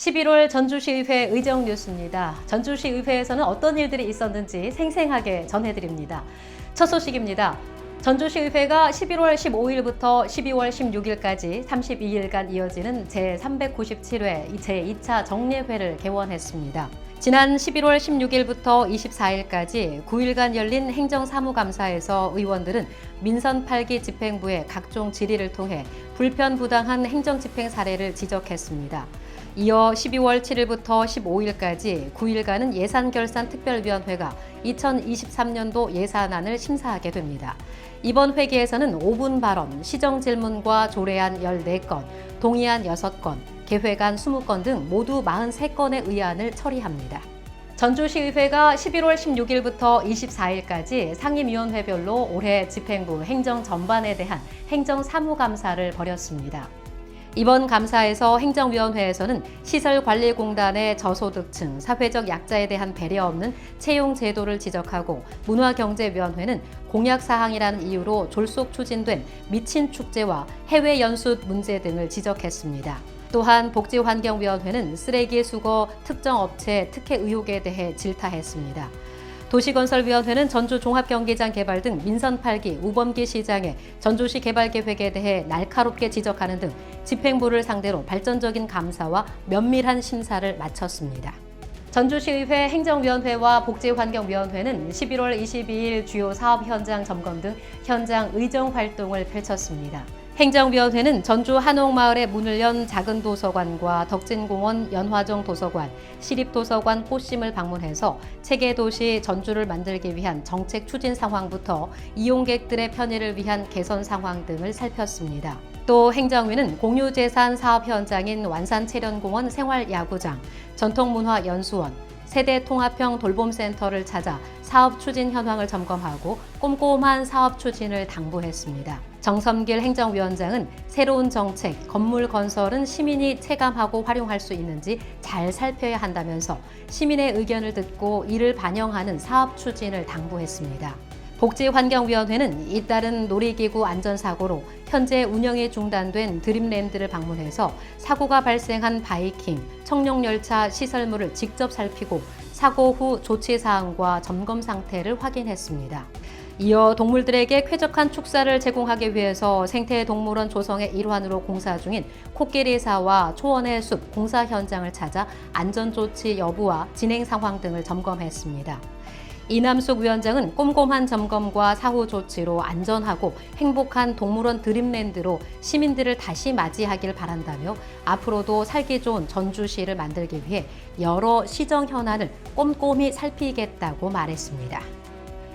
11월 전주시의회 의정 뉴스입니다. 전주시의회에서는 어떤 일들이 있었는지 생생하게 전해드립니다. 첫 소식입니다. 전주시의회가 11월 15일부터 12월 16일까지 32일간 이어지는 제397회 제2차 정례회를 개원했습니다. 지난 11월 16일부터 24일까지 9일간 열린 행정사무감사에서 의원들은 민선 8기 집행부의 각종 질의를 통해 불편부당한 행정집행 사례를 지적했습니다. 이어 12월 7일부터 15일까지 9일간은 예산결산특별위원회가 2023년도 예산안을 심사하게 됩니다. 이번 회기에서는 5분 발언, 시정질문과 조례안 14건, 동의안 6건, 개회관 20건 등 모두 43건의 의안을 처리합니다. 전주시의회가 11월 16일부터 24일까지 상임위원회별로 올해 집행부 행정 전반에 대한 행정사무감사를 벌였습니다. 이번 감사에서 행정위원회에서는 시설관리공단의 저소득층, 사회적 약자에 대한 배려 없는 채용 제도를 지적하고 문화경제위원회는 공약사항이라는 이유로 졸속 추진된 미친 축제와 해외 연수 문제 등을 지적했습니다. 또한 복지환경위원회는 쓰레기 수거 특정 업체 특혜 의혹에 대해 질타했습니다. 도시건설위원회는 전주 종합경기장 개발 등 민선 8기 우범기 시장의 전주시 개발 계획에 대해 날카롭게 지적하는 등 집행부를 상대로 발전적인 감사와 면밀한 심사를 마쳤습니다. 전주시의회 행정위원회와 복지환경위원회는 11월 22일 주요 사업 현장 점검 등 현장 의정 활동을 펼쳤습니다. 행정위원회는 전주 한옥마을에 문을 연 작은 도서관과 덕진공원 연화정 도서관, 시립도서관 꽃심을 방문해서 체계도시 전주를 만들기 위한 정책 추진 상황부터 이용객들의 편의를 위한 개선 상황 등을 살폈습니다. 또 행정위는 공유재산 사업 현장인 완산채련공원 생활야구장, 전통문화연수원, 세대통합형 돌봄센터를 찾아 사업 추진 현황을 점검하고 꼼꼼한 사업 추진을 당부했습니다. 정섬길 행정위원장은 새로운 정책, 건물 건설은 시민이 체감하고 활용할 수 있는지 잘 살펴야 한다면서 시민의 의견을 듣고 이를 반영하는 사업 추진을 당부했습니다. 복지환경위원회는 잇따른 놀이기구 안전사고로 현재 운영이 중단된 드림랜드를 방문해서 사고가 발생한 바이킹, 청룡열차 시설물을 직접 살피고 사고 후 조치사항과 점검 상태를 확인했습니다. 이어 동물들에게 쾌적한 축사를 제공하기 위해서 생태동물원 조성의 일환으로 공사 중인 코끼리사와 초원의 숲 공사 현장을 찾아 안전조치 여부와 진행 상황 등을 점검했습니다. 이남숙 위원장은 꼼꼼한 점검과 사후 조치로 안전하고 행복한 동물원 드림랜드로 시민들을 다시 맞이하길 바란다며 앞으로도 살기 좋은 전주시를 만들기 위해 여러 시정 현안을 꼼꼼히 살피겠다고 말했습니다.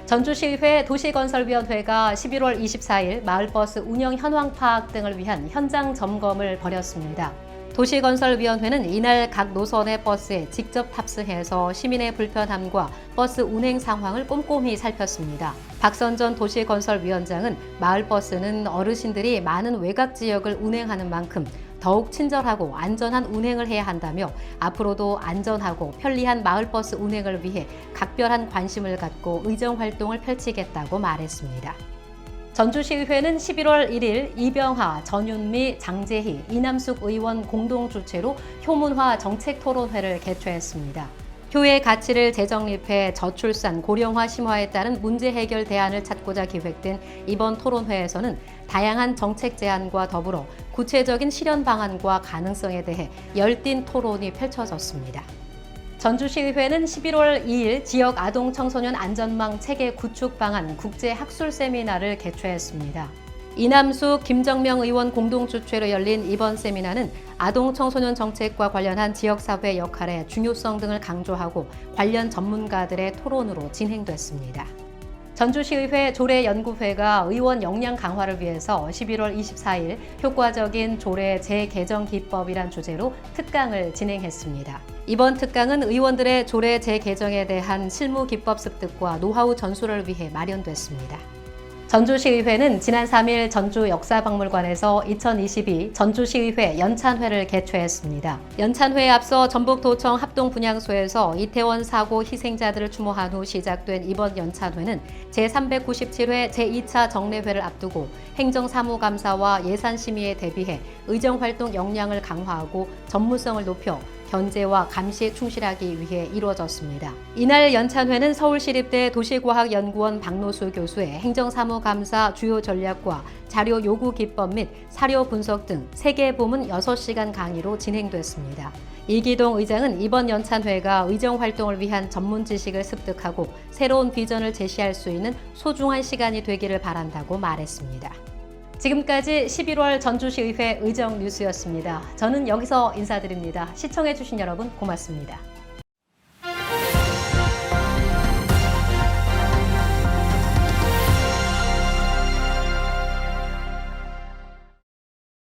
전주시의회 도시건설위원회가 11월 24일 마을버스 운영 현황 파악 등을 위한 현장 점검을 벌였습니다. 도시건설위원회는 이날 각 노선의 버스에 직접 탑승해서 시민의 불편함과 버스 운행 상황을 꼼꼼히 살폈습니다. 박선전 도시건설위원장은 마을버스는 어르신들이 많은 외곽 지역을 운행하는 만큼 더욱 친절하고 안전한 운행을 해야 한다며 앞으로도 안전하고 편리한 마을버스 운행을 위해 각별한 관심을 갖고 의정활동을 펼치겠다고 말했습니다. 전주시의회는 11월 1일 이병하, 전윤미, 장재희, 이남숙 의원 공동 주최로 효문화 정책토론회를 개최했습니다. 효의 가치를 재정립해 저출산, 고령화 심화에 따른 문제 해결 대안을 찾고자 기획된 이번 토론회에서는 다양한 정책 제안과 더불어 구체적인 실현 방안과 가능성에 대해 열띤 토론이 펼쳐졌습니다. 전주시의회는 11월 2일 지역 아동 청소년 안전망 체계 구축 방안 국제 학술 세미나를 개최했습니다. 이남숙, 김정명 의원 공동 주최로 열린 이번 세미나는 아동 청소년 정책과 관련한 지역사회 역할의 중요성 등을 강조하고 관련 전문가들의 토론으로 진행됐습니다. 전주시의회 조례연구회가 의원 역량 강화를 위해서 11월 24일 효과적인 조례 재개정 기법이란 주제로 특강을 진행했습니다. 이번 특강은 의원들의 조례 재개정에 대한 실무 기법 습득과 노하우 전수를 위해 마련됐습니다. 전주시의회는 지난 3일 전주역사박물관에서 2022 전주시의회 연찬회를 개최했습니다. 연찬회에 앞서 전북도청 합동분향소에서 이태원 사고 희생자들을 추모한 후 시작된 이번 연찬회는 제397회 제2차 정례회를 앞두고 행정사무감사와 예산심의에 대비해 의정활동 역량을 강화하고 전문성을 높여 견제와 감시에 충실하기 위해 이루어졌습니다. 이날 연찬회는 서울시립대 도시과학연구원 박노수 교수의 행정사무감사 주요 전략과 자료 요구 기법 및 사료 분석 등 세계 부문 6시간 강의로 진행됐습니다. 이기동 의장은 이번 연찬회가 의정 활동을 위한 전문 지식을 습득하고 새로운 비전을 제시할 수 있는 소중한 시간이 되기를 바란다고 말했습니다. 지금까지 11월 전주시의회 의정 뉴스였습니다. 저는 여기서 인사드립니다. 시청해주신 여러분 고맙습니다.